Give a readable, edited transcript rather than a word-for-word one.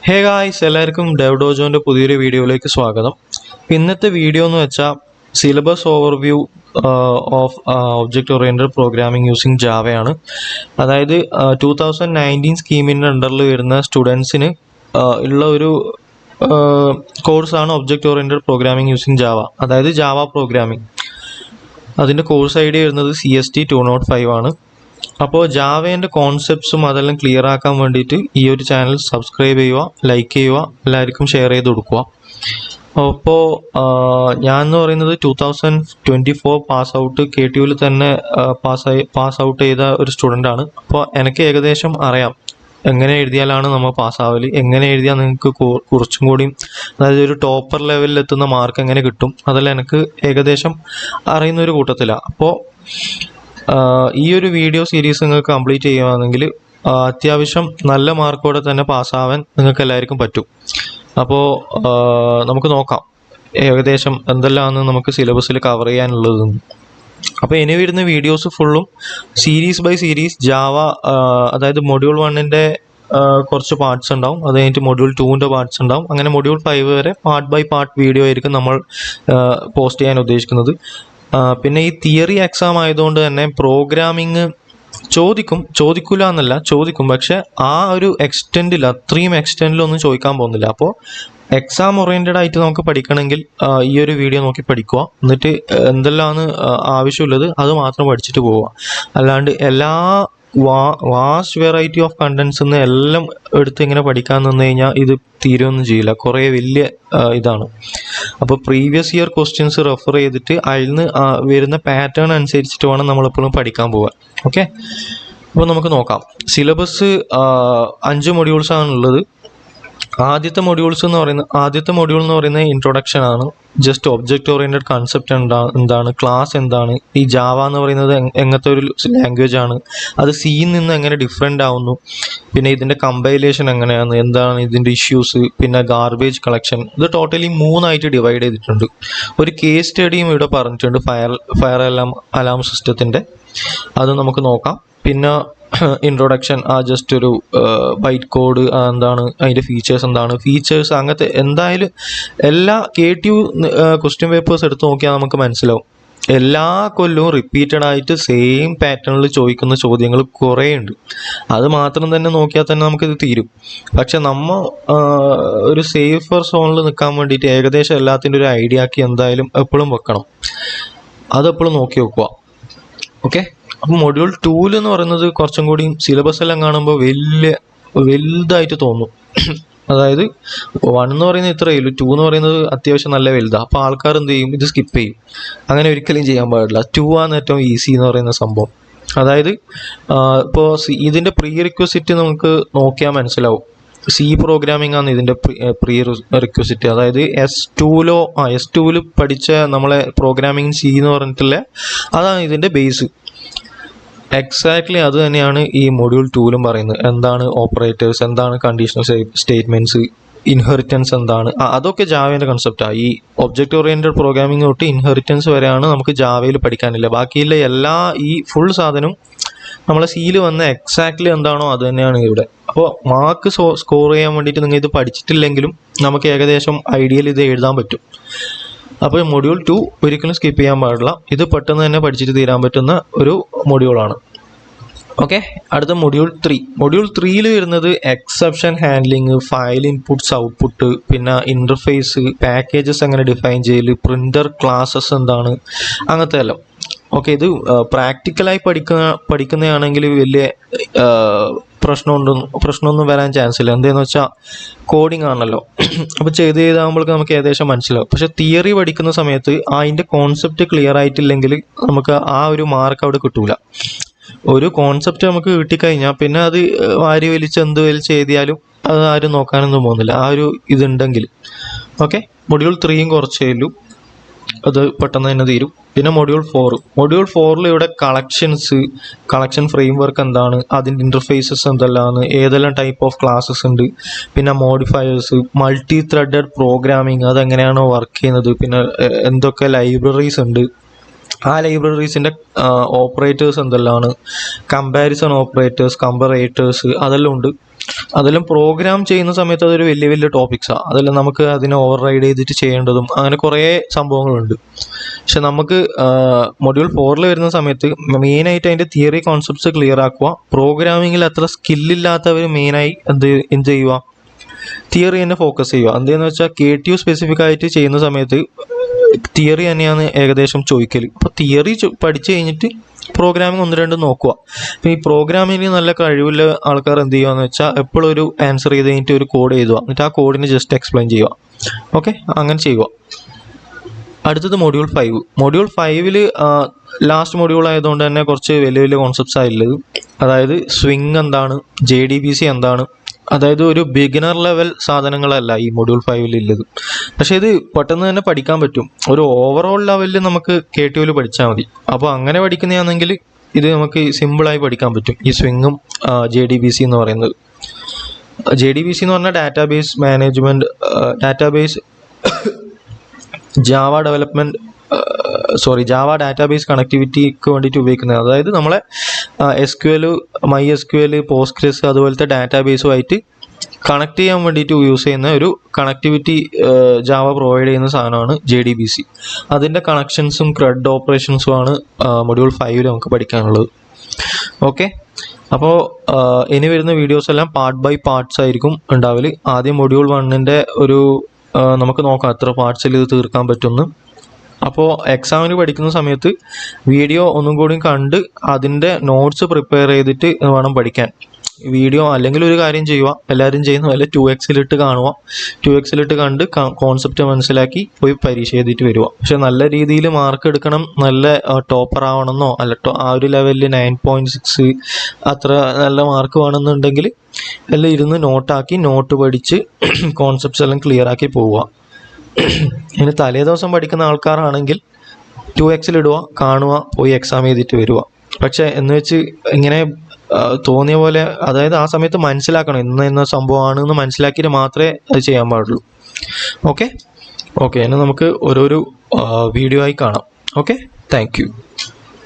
Hey guys, എല്ലാവർക്കും ഡെവ്ഡോജോൻ്റെ പുതിയൊരു വീഡിയോയിലേക്ക് സ്വാഗതം. ഇന്നത്തെ വീഡിയോ എന്ന് വെച്ചാൽ syllabus overview of object oriented programming using ജാവയാണ്. അതായത് 2019 സ്കീമിൻ്റെ അണ്ടറിൽ വരുന്ന സ്റ്റുഡൻസിന് ഉള്ള ഒരു കോഴ്സാണ് object oriented programming using Java, അതായത് ജാവ പ്രോഗ്രാമിംഗ്. അതിൻ്റെ കോഴ്സ് ഐ ഡി വരുന്നത് CST 205 ആണ്. അപ്പോൾ ജാവേൻ്റെ കോൺസെപ്റ്റ്സും അതെല്ലാം ക്ലിയർ ആക്കാൻ വേണ്ടിയിട്ട് ഈ ഒരു ചാനൽ സബ്സ്ക്രൈബ് ചെയ്യുക, ലൈക്ക് ചെയ്യുക, എല്ലാവർക്കും ഷെയർ ചെയ്ത് കൊടുക്കുക. അപ്പോൾ ഞാൻ എന്ന് പറയുന്നത് 2024 പാസ് ഔട്ട് KTUവിൽ തന്നെ പാസ് ഔട്ട് ചെയ്ത ഒരു സ്റ്റുഡൻ്റാണ്. അപ്പോൾ എനിക്ക് ഏകദേശം അറിയാം എങ്ങനെ എഴുതിയാലാണ് നമ്മൾ പാസ്സാവല്, എങ്ങനെ എഴുതിയാൽ നിങ്ങൾക്ക് കുറച്ചും കൂടിയും, അതായത് ഒരു ടോപ്പർ ലെവലിൽ എത്തുന്ന മാർക്ക് എങ്ങനെ കിട്ടും, അതെല്ലാം എനിക്ക് ഏകദേശം അറിയുന്ന ഒരു കൂട്ടത്തിലാണ്. അപ്പോൾ ഈ ഒരു വീഡിയോ സീരീസ് നിങ്ങൾക്ക് കംപ്ലീറ്റ് ചെയ്യുകയാണെങ്കിൽ അത്യാവശ്യം നല്ല മാർക്കോടെ തന്നെ പാസ്സാവാൻ നിങ്ങൾക്ക് എല്ലാവർക്കും പറ്റും. അപ്പോൾ നമുക്ക് നോക്കാം ഏകദേശം എന്തെല്ലാമാണ് നമുക്ക് സിലബസിൽ കവർ ചെയ്യാനുള്ളതെന്ന്. അപ്പോൾ ഇനി വരുന്ന വീഡിയോസ് ഫുള്ളും സീരീസ് ബൈ സീരീസ് ജാവ, അതായത് മൊഡ്യൂൾ 1ൻ്റെ കുറച്ച് പാർട്സ് ഉണ്ടാവും, അത് കഴിഞ്ഞിട്ട് മൊഡ്യൂൾ 2ൻ്റെ പാർട്സ് ഉണ്ടാവും, അങ്ങനെ മൊഡ്യൂൾ 5 വരെ പാർട്ട് ബൈ പാർട്ട് വീഡിയോ ആയിരിക്കും നമ്മൾ പോസ്റ്റ് ചെയ്യാൻ ഉദ്ദേശിക്കുന്നത്. പിന്നെ ഈ തിയറി എക്സാം ആയതുകൊണ്ട് തന്നെ പ്രോഗ്രാമിങ് ചോദിക്കില്ല എന്നല്ല, ചോദിക്കും, പക്ഷെ ആ ഒരു എക്സ്റ്റെൻഡിൽ, അത്രയും എക്സ്റ്റെൻഡിലൊന്നും ചോദിക്കാൻ പോകുന്നില്ല. അപ്പോൾ എക്സാം ഓറിയൻറ്റഡ് ആയിട്ട് നമുക്ക് പഠിക്കണമെങ്കിൽ ഈ ഒരു വീഡിയോ നോക്കി പഠിക്കുക, എന്നിട്ട് എന്തെല്ലാമാണ് ആവശ്യമുള്ളത് അത് മാത്രം പഠിച്ചിട്ട് പോവുക. അല്ലാണ്ട് എല്ലാ വാസ്റ്റ് വെറൈറ്റി ഓഫ് കണ്ടൻസ് നിന്ന് എല്ലാം എടുത്ത് ഇങ്ങനെ പഠിക്കാൻ നിന്ന് കഴിഞ്ഞാൽ ഇത് തീരുമൊന്നും ചെയ്യില്ല, കുറേ വലിയ ഇതാണ്. അപ്പോൾ പ്രീവിയസ് ഇയർ ക്വസ്റ്റ്യൻസ് റെഫർ ചെയ്തിട്ട് അതിൽ നിന്ന് വരുന്ന പാറ്റേൺ അനുസരിച്ചിട്ട് വേണം നമ്മളെപ്പോഴും പഠിക്കാൻ പോകാൻ. ഓക്കെ, അപ്പോൾ നമുക്ക് നോക്കാം. സിലബസ് 5 മൊഡ്യൂൾസാണുള്ളത്. ആദ്യത്തെ മൊഡ്യൂൾ എന്ന് പറയുന്നത് ഇൻട്രൊഡക്ഷൻ ആണ്. ജസ്റ്റ് ഒബ്ജക്റ്റ് ഓറിയൻറ്റഡ് കൺസെപ്റ്റ് എന്താണ്, ക്ലാസ് എന്താണ്, ഈ ജാവ എന്ന് പറയുന്നത് എങ്ങനത്തെ ഒരു ലാംഗ്വേജ് ആണ്, അത് സിയിൽ നിന്ന് എങ്ങനെ ഡിഫറെൻ്റ് ആവുന്നു, പിന്നെ ഇതിൻ്റെ കമ്പൈലേഷൻ എങ്ങനെയാണ്, എന്താണ് ഇതിൻ്റെ ഇഷ്യൂസ്, പിന്നെ ഗാർബേജ് കളക്ഷൻ. ഇത് ടോട്ടലി 3 ഡിവൈഡ് ചെയ്തിട്ടുണ്ട്. ഒരു കേസ് സ്റ്റഡിയും ഇവിടെ പറഞ്ഞിട്ടുണ്ട്, ഫയർ അലാം സിസ്റ്റത്തിൻ്റെ, അത് നമുക്ക് നോക്കാം. പിന്നെ ഇൻട്രൊഡക്ഷൻ, ജസ്റ്റ് ഒരു ബൈറ്റ് കോഡ് എന്താണ്, അതിൻ്റെ ഫീച്ചേഴ്സ് അങ്ങനത്തെ എന്തായാലും എല്ലാ KTU ക്വസ്റ്റ്യൻ പേപ്പേഴ്സ് എടുത്ത് നോക്കിയാൽ നമുക്ക് മനസ്സിലാവും. എല്ലാ കൊല്ലവും റിപ്പീറ്റഡ് ആയിട്ട് സെയിം പാറ്റേണിൽ ചോദിക്കുന്ന ചോദ്യങ്ങൾ കുറേ ഉണ്ട്. അത് മാത്രം തന്നെ നോക്കിയാൽ തന്നെ നമുക്കിത് തീരും. പക്ഷെ നമ്മൾ ഒരു സേഫർ സോണിൽ നിൽക്കാൻ വേണ്ടിയിട്ട് ഏകദേശം എല്ലാത്തിൻ്റെ ഒരു ഐഡിയ ആക്കി എന്തായാലും എപ്പോഴും വെക്കണം, അതെപ്പോഴും നോക്കി വെക്കുക. ഓക്കെ, അപ്പോൾ മൊഡ്യൂൾ 2 എന്ന് പറയുന്നത് കുറച്ചും കൂടി സിലബസ് എല്ലാം കാണുമ്പോൾ വലുതായിട്ട് തോന്നും. അതായത് 1 എന്ന് പറയുന്നത് ഇത്രയേ ഉള്ളൂ, 2 എന്ന് പറയുന്നത് അത്യാവശ്യം നല്ല വലുതാണ്. അപ്പോൾ ആൾക്കാർ എന്ത് ചെയ്യും, ഇത് സ്കിപ്പ് ചെയ്യും. അങ്ങനെ ഒരിക്കലും ചെയ്യാൻ പാടില്ല. 2 ആണ് ഏറ്റവും ഈസി എന്ന് പറയുന്ന സംഭവം. അതായത് ഇപ്പോൾ ഇതിൻ്റെ പ്രീ റിക്വസിറ്റ് നമുക്ക് നോക്കിയാൽ മനസ്സിലാവും. C പ്രോഗ്രാമിംഗ് ആണ് ഇതിൻ്റെ പ്രീ റിക്വസിറ്റ്. അതായത് S2ൽ പഠിച്ച നമ്മളെ പ്രോഗ്രാമിംഗ് C എന്ന് പറഞ്ഞിട്ടുള്ള അതാണ് ഇതിൻ്റെ ബേസ്. എക്സാക്ട്ലി അത് തന്നെയാണ് ഈ മൊഡ്യൂൾ 2ലും പറയുന്നത്. എന്താണ് ഓപ്പറേറ്റേഴ്സ്, എന്താണ് കണ്ടീഷണൽ സ്റ്റേറ്റ്മെൻറ്റ്സ്, ഇൻഹെറിറ്റൻസ് എന്താണ്, അതൊക്കെ ജാവേൻ്റെ കൺസെപ്റ്റാണ്. ഈ ഒബ്ജക്റ്റ് ഓറിയൻറ്റഡ് പ്രോഗ്രാമിംഗ് തൊട്ട് ഇൻഹെറിറ്റൻസ് വരെയാണ് നമുക്ക് ജാവയിൽ പഠിക്കാനില്ല. ബാക്കിയുള്ള എല്ലാ ഈ ഫുൾ സാധനം നമ്മളെ സിയിൽ വന്ന എക്സാക്ട്ലി എന്താണോ അത് തന്നെയാണ് ഇവിടെ. അപ്പോൾ മാർക്ക് സ്കോർ ചെയ്യാൻ വേണ്ടിയിട്ട് നിങ്ങൾ ഇത് പഠിച്ചിട്ടില്ലെങ്കിലും നമുക്ക് ഏകദേശം ഐഡിയയിൽ ഇത് എഴുതാൻ പറ്റും. അപ്പോൾ മൊഡ്യൂൾ 2 ഒരിക്കലും സ്കിപ്പ് ചെയ്യാൻ പാടില്ല. ഇത് പെട്ടെന്ന് തന്നെ പഠിച്ചിട്ട് തീരാൻ പറ്റുന്ന ഒരു മൊഡ്യൂളാണ്. ഓക്കെ, അടുത്ത മൊഡ്യൂൾ 3. മൊഡ്യൂൾ 3ൽ വരുന്നത് exception handling, file inputs output, പിന്നെ ഇൻ്റർഫേസ്, പാക്കേജസ് എങ്ങനെ ഡിഫൈൻ ചെയ്യൽ, പ്രിൻ്റർ ക്ലാസ്സസ് എന്താണ്, അങ്ങനത്തെ എല്ലാം. ഓക്കെ, ഇത് പ്രാക്ടിക്കലായി പഠിക്കുന്നതാണെങ്കിൽ വലിയ പ്രശ്നമൊന്നും വരാൻ ചാൻസ് ഇല്ല. എന്താണെന്ന് വെച്ചാൽ കോഡിങ് ആണല്ലോ, അപ്പോൾ ചെയ്താകുമ്പോഴേക്ക് നമുക്ക് ഏകദേശം മനസ്സിലാവും. പക്ഷെ തിയറി പഠിക്കുന്ന സമയത്ത് അതിൻ്റെ കോൺസെപ്റ്റ് ക്ലിയർ ആയിട്ടില്ലെങ്കിൽ നമുക്ക് ആ ഒരു മാർക്ക് അവിടെ കിട്ടൂല. ഒരു കോൺസെപ്റ്റ് നമുക്ക് കിട്ടിക്കഴിഞ്ഞാൽ പിന്നെ അത് വാരി എന്ത് വലിച്ച് എഴുതിയാലും അത് ആരും നോക്കാനൊന്നും പോകുന്നില്ല, ആ ഒരു ഇതുണ്ടെങ്കിൽ. ഓക്കെ, മൊഡ്യൂൾ 3യും കുറച്ചേ ഉള്ളൂ, അത് പെട്ടെന്ന് തന്നെ തീരും. പിന്നെ മൊഡ്യൂൾ 4ൽ ഇവിടെ കളക്ഷൻ ഫ്രെയിംവർക്ക് എന്താണ്, അതിൻ്റെ ഇൻ്റർഫേസസ് എന്തെല്ലാമാണ്, ഏതെല്ലാം ടൈപ്പ് ഓഫ് ക്ലാസ്സസ് ഉണ്ട്, പിന്നെ മോഡിഫയേഴ്സ്, മൾട്ടി ത്രെഡഡ് പ്രോഗ്രാമിംഗ് അതെങ്ങനെയാണോ വർക്ക് ചെയ്യുന്നത്, പിന്നെ എന്തൊക്കെ ലൈബ്രറീസ് ഉണ്ട്, ആ ലൈബ്രറീസിൻ്റെ ഓപ്പറേറ്റേഴ്സ് എന്തെല്ലാമാണ്, കമ്പാരിസൺ ഓപ്പറേറ്റേഴ്സ്, കമ്പറേറ്റേഴ്സ് അതെല്ലാം ഉണ്ട്. അതെല്ലാം പ്രോഗ്രാം ചെയ്യുന്ന സമയത്ത് അതൊരു വലിയ വലിയ ടോപ്പിക്സാണ്. അതെല്ലാം നമുക്ക് അതിനെ ഓവർ റൈഡ് ചെയ്തിട്ട് ചെയ്യേണ്ടതും അങ്ങനെ കുറേ സംഭവങ്ങളുണ്ട്. പക്ഷെ നമുക്ക് മൊഡ്യൂൾ 4 വരുന്ന സമയത്ത് മെയിനായിട്ട് അതിൻ്റെ തിയറി കോൺസെപ്റ്റ്സ് ക്ലിയർ ആക്കുക. പ്രോഗ്രാമിങ്ങിൽ അത്ര സ്കില്ലില്ലാത്തവർ മെയിനായി എന്ത് ചെയ്യുക, തിയറി തന്നെ ഫോക്കസ് ചെയ്യുക. എന്താണെന്ന് വെച്ചാൽ KTU സ്പെസിഫിക് ആയിട്ട് ചെയ്യുന്ന സമയത്ത് തിയറി തന്നെയാണ് ഏകദേശം ചോദിക്കൽ. അപ്പോൾ തിയറി പഠിച്ചു കഴിഞ്ഞിട്ട് പ്രോഗ്രാമിംഗ് 1-2 നോക്കുക. അപ്പോൾ ഈ പ്രോഗ്രാമിങ്ങിന് നല്ല കഴിവുള്ള ആൾക്കാർ എന്ത് ചെയ്യുക എന്ന് വെച്ചാൽ എപ്പോഴും ഒരു ആൻസർ ചെയ്ത് കഴിഞ്ഞിട്ട് ഒരു കോഡ് എഴുതുക, എന്നിട്ട് ആ കോഡിന് ജസ്റ്റ് എക്സ്പ്ലെയിൻ ചെയ്യുക. ഓക്കെ, അങ്ങനെ ചെയ്യുക. അടുത്തത് മൊഡ്യൂൾ 5. മൊഡ്യൂൾ 5 ലാസ്റ്റ് മൊഡ്യൂൾ ആയതുകൊണ്ട് തന്നെ കുറച്ച് വലിയ വലിയ കോൺസെപ്റ്റ്സ് ആയുള്ളത്. അതായത് സ്വിങ് എന്താണ്, JDBC എന്താണ്, അതായത് ഒരു ബിഗിനർ ലെവൽ സാധനങ്ങളല്ല ഈ മൊഡ്യൂൾ 5 ഉള്ളത്. പക്ഷേ ഇത് പെട്ടെന്ന് തന്നെ പഠിക്കാൻ പറ്റും. ഒരു ഓവറോൾ ലെവലിൽ നമുക്ക് KTU പഠിച്ചാൽ മതി. അപ്പോൾ അങ്ങനെ പഠിക്കുന്നതാണെങ്കിൽ ഇത് നമുക്ക് സിമ്പിളായി പഠിക്കാൻ പറ്റും. ഈ സ്വിങ്ങും JDBC എന്ന് പറയുന്നത്. JDBC എന്ന് പറഞ്ഞാൽ database management, database Java database കണക്ടിവിറ്റിക്ക് വേണ്ടിയിട്ട് ഉപയോഗിക്കുന്നത്. അതായത് നമ്മളെ SQL, MySQL, Postgres അതുപോലത്തെ ഡാറ്റാബേസുമായിട്ട് കണക്ട് ചെയ്യാൻ വേണ്ടിയിട്ട് യൂസ് ചെയ്യുന്ന ഒരു കണക്ടിവിറ്റി ജാവ പ്രൊവൈഡ് ചെയ്യുന്ന സാധനമാണ് JDBC. അതിൻ്റെ കണക്ഷൻസും CRUD ഓപ്പറേഷൻസുമാണ് മൊഡ്യൂൾ 5 നമുക്ക് പഠിക്കാനുള്ളത്. ഓക്കെ, അപ്പോൾ ഇനി വരുന്ന വീഡിയോസ് എല്ലാം പാർട്ട് ബൈ പാർട്സ് ആയിരിക്കും ഉണ്ടാവല്. ആദ്യം മൊഡ്യൂൾ 1 ഒരു നമുക്ക് നോക്കാം എത്ര പാർട്സിൽ ഇത് തീർക്കാൻ പറ്റുമെന്ന്. അപ്പോൾ എക്സാമിന് പഠിക്കുന്ന സമയത്ത് വീഡിയോ ഒന്നും കൂടി കണ്ട് അതിൻ്റെ നോട്ട്സ് പ്രിപ്പയർ ചെയ്തിട്ട് വേണം പഠിക്കാൻ. വീഡിയോ അല്ലെങ്കിൽ ഒരു കാര്യം ചെയ്യുക, എല്ലാവരും ചെയ്യുന്ന പോലെ 2x കാണുക. 2x കണ്ട് കോൺസെപ്റ്റ് മനസ്സിലാക്കി പോയി പരീക്ഷ എഴുതിയിട്ട് വരിക. പക്ഷെ നല്ല രീതിയിൽ മാർക്ക് എടുക്കണം, നല്ല ടോപ്പർ ആവണമെന്നോ അല്ല ആ ഒരു ലെവലിൽ 9.6 അത്ര നല്ല മാർക്ക് വേണമെന്നുണ്ടെങ്കിൽ എല്ലാം ഇരുന്ന് നോട്ട് പഠിച്ച് കോൺസെപ്റ്റ്സ് എല്ലാം ക്ലിയർ ആക്കി പോവുക. ഇനി തലേ ദിവസം പഠിക്കുന്ന ആൾക്കാരാണെങ്കിൽ 2x ഇടുക, കാണുക, പോയി എക്സാം എഴുതിയിട്ട് വരിക. പക്ഷെ എന്ന് വെച്ച് ഇങ്ങനെ തോന്നിയ പോലെ, അതായത് ആ സമയത്ത് മനസ്സിലാക്കണം ഇന്ന സംഭവമാണെന്ന് മനസ്സിലാക്കിയിട്ട് മാത്രമേ അത് ചെയ്യാൻ പാടുള്ളൂ. ഓക്കെ, ഇനി നമുക്ക് ഓരോരോ വീഡിയോ ആയി കാണാം. Okay, thank you.